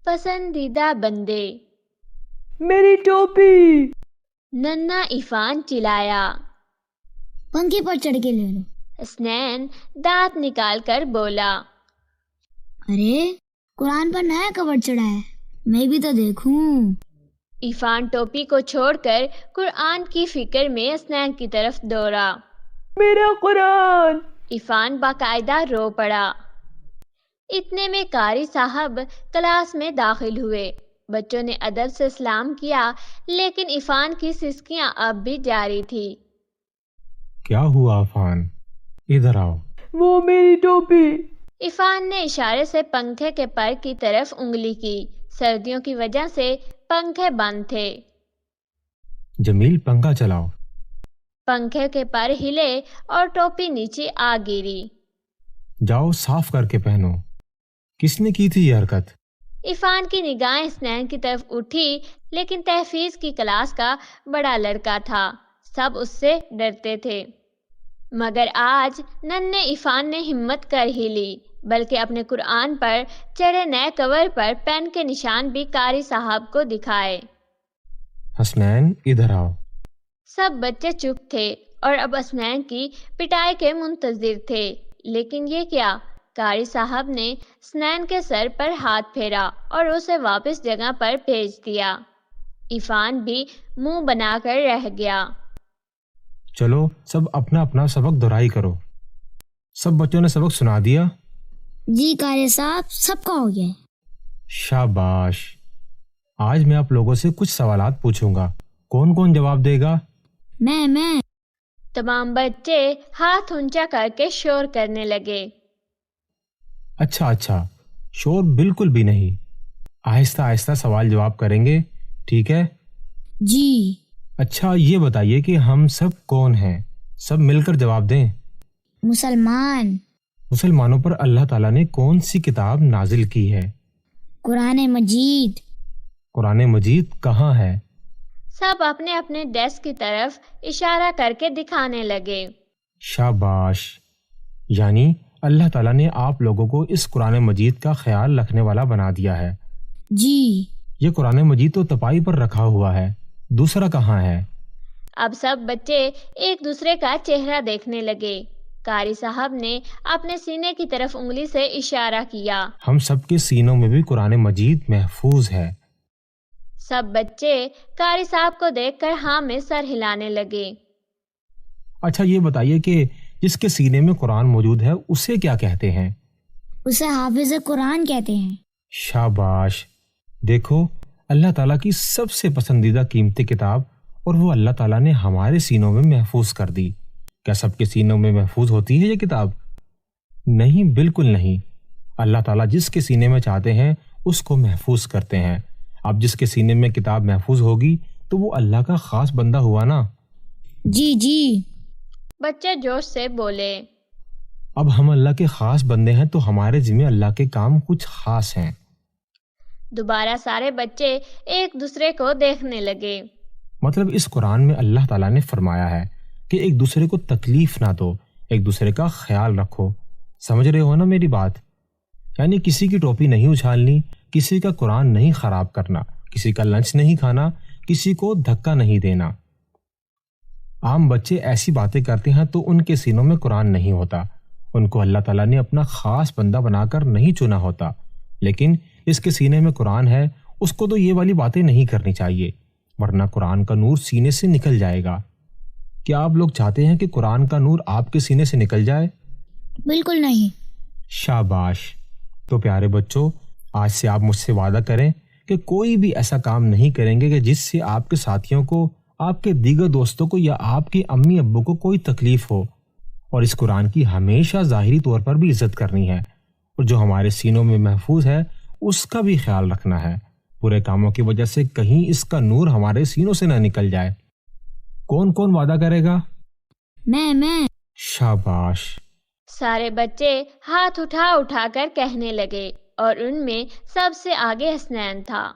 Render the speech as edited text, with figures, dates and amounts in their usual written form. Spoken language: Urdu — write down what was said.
پسندیدہ بندے۔ میری ٹوپی۔ ننھا عفان چلایا۔ پنکھے پر چڑھ کے لے لو۔ حسنین دانت نکال کر بولا۔ ارے قرآن پر نیا کور چڑھا ہے، میں بھی تو دیکھوں۔ عفان ٹوپی کو چھوڑ کر قرآن کی فکر میں حسنین کی طرف دوڑا۔ میرا قرآن۔ عفان باقاعدہ رو پڑا۔ اتنے میں قاری صاحب کلاس میں داخل ہوئے۔ بچوں نے ادب سے سلام کیا، لیکن عفان کی سسکیاں اب بھی جاری تھی۔ کیا ہوا عفان؟ ادھر آؤ۔ وہ میری ٹوپی۔ عفان نے اشارے سے پنکھے کے پر کی طرف انگلی کی۔ سردیوں کی وجہ سے پنکھے بند تھے۔ جمیل پنکھا چلاؤ۔ پنکھے کے پر ہلے اور ٹوپی نیچے آ گری۔ جاؤ صاف کر کے پہنو۔ کس نے کی تھی یہ حرکت؟ عفان کی نگاہیں حسنین کی طرف اٹھی، لیکن تحفیظ کی کلاس کا بڑا لڑکا تھا، سب اس سے ڈرتے تھے۔ مگر آج ننھے عفان نے ہمت کر ہی لی، بلکہ اپنے قرآن پر چڑھے نئے کور پر پین کے نشان بھی قاری صاحب کو دکھائے۔ حسنین ادھر آؤ۔ سب بچے چپ تھے اور اب حسنین کی پٹائی کے منتظر تھے، لیکن یہ کیا؟ قاری صاحب نے حسنین کے سر پر ہاتھ پھیرا اور اسے واپس جگہ پر بھیج دیا۔ عفان بھی منہ بنا کر رہ گیا۔ چلو سب اپنا اپنا سبق دہرائی کرو۔ سب بچوں نے سبق سنا دیا؟ جی قاری صاحب، سب کا ہو گیا۔ شاباش۔ آج میں آپ لوگوں سے کچھ سوالات پوچھوں گا، کون کون جواب دے گا؟ میں۔ تمام بچے ہاتھ اونچا کر کے شور کرنے لگے۔ اچھا، شور بالکل بھی نہیں، آہستہ آہستہ سوال جواب کریں گے، ٹھیک ہے؟ جی۔ اچھا یہ بتائیے کہ ہم سب کون ہیں؟ سب مل کر جواب دیں۔ مسلمان۔ مسلمانوں پر اللہ تعالیٰ نے کون سی کتاب نازل کی ہے؟ قرآن مجید۔ قرآن مجید کہاں ہے؟ سب اپنے اپنے ڈیسک کی طرف اشارہ کر کے دکھانے لگے۔ شاباش، یعنی اللہ تعالیٰ نے آپ لوگوں کو اس قرآن مجید کا خیال رکھنے والا بنا دیا ہے۔ جی۔ یہ قرآن مجید تو تپائی پر رکھا ہوا ہے، دوسرا کہاں ہے؟ اب سب بچے ایک دوسرے کا چہرہ دیکھنے لگے۔ قاری صاحب نے اپنے سینے کی طرف انگلی سے اشارہ کیا۔ ہم سب کے سینوں میں بھی قرآن مجید محفوظ ہے۔ سب بچے قاری صاحب کو دیکھ کر ہاں میں سر ہلانے لگے۔ اچھا یہ بتائیے کہ جس کے سینے میں قرآن موجود ہے اسے کیا کہتے ہیں؟ اسے حافظ قرآن کہتے ہیں۔ شاباش، دیکھو اللہ تعالیٰ کی سب سے پسندیدہ قیمتی کتاب، اور وہ اللہ تعالیٰ نے ہمارے سینوں میں محفوظ کر دی۔ کیا سب کے سینوں میں محفوظ ہوتی ہے یہ کتاب؟ نہیں، بالکل نہیں۔ اللہ تعالیٰ جس کے سینے میں چاہتے ہیں اس کو محفوظ کرتے ہیں۔ اب جس کے سینے میں کتاب محفوظ ہوگی تو وہ اللہ کا خاص بندہ ہوا نا۔ جی۔ بچے جوش سے بولے۔ اب ہم اللہ کے خاص بندے ہیں تو ہمارے ذمہ اللہ کے کام کچھ خاص ہیں۔ دوبارہ سارے بچے ایک دوسرے کو دیکھنے لگے۔ مطلب اس قرآن میں اللہ تعالیٰ نے فرمایا ہے کہ ایک دوسرے کو تکلیف نہ دو، ایک دوسرے کا خیال رکھو۔ سمجھ رہے ہو نا میری بات؟ یعنی کسی کی ٹوپی نہیں اچھالنی، کسی کا قرآن نہیں خراب کرنا، کسی کا لنچ نہیں کھانا، کسی کو دھکا نہیں دینا۔ عام بچے ایسی باتیں کرتے ہیں تو ان کے سینوں میں قرآن نہیں ہوتا، ان کو اللہ تعالیٰ نے اپنا خاص بندہ بنا کر نہیں چنا ہوتا، لیکن اس کے سینے میں قرآن ہے، اس کو تو یہ والی باتیں نہیں کرنی چاہیے، ورنہ قرآن کا نور سینے سے نکل جائے گا۔ کیا آپ لوگ چاہتے ہیں کہ قرآن کا نور آپ کے سینے سے نکل جائے؟ بالکل نہیں۔ شاباش۔ تو پیارے بچوں، آج سے آپ مجھ سے وعدہ کریں کہ کوئی بھی ایسا کام نہیں کریں گے کہ جس سے آپ کے ساتھیوں کو، آپ کے دیگر دوستوں کو یا آپ کی امی ابو کو کوئی تکلیف ہو، اور اس قرآن کی ہمیشہ ظاہری طور پر بھی عزت کرنی ہے، اور جو ہمارے سینوں میں محفوظ ہے اس کا بھی خیال رکھنا ہے، برے کاموں کی وجہ سے کہیں اس کا نور ہمارے سینوں سے نہ نکل جائے۔ کون کون وعدہ کرے گا؟ میں۔ شاباش۔ سارے بچے ہاتھ اٹھا اٹھا کر کہنے لگے، اور ان میں سب سے آگے حسنین تھا۔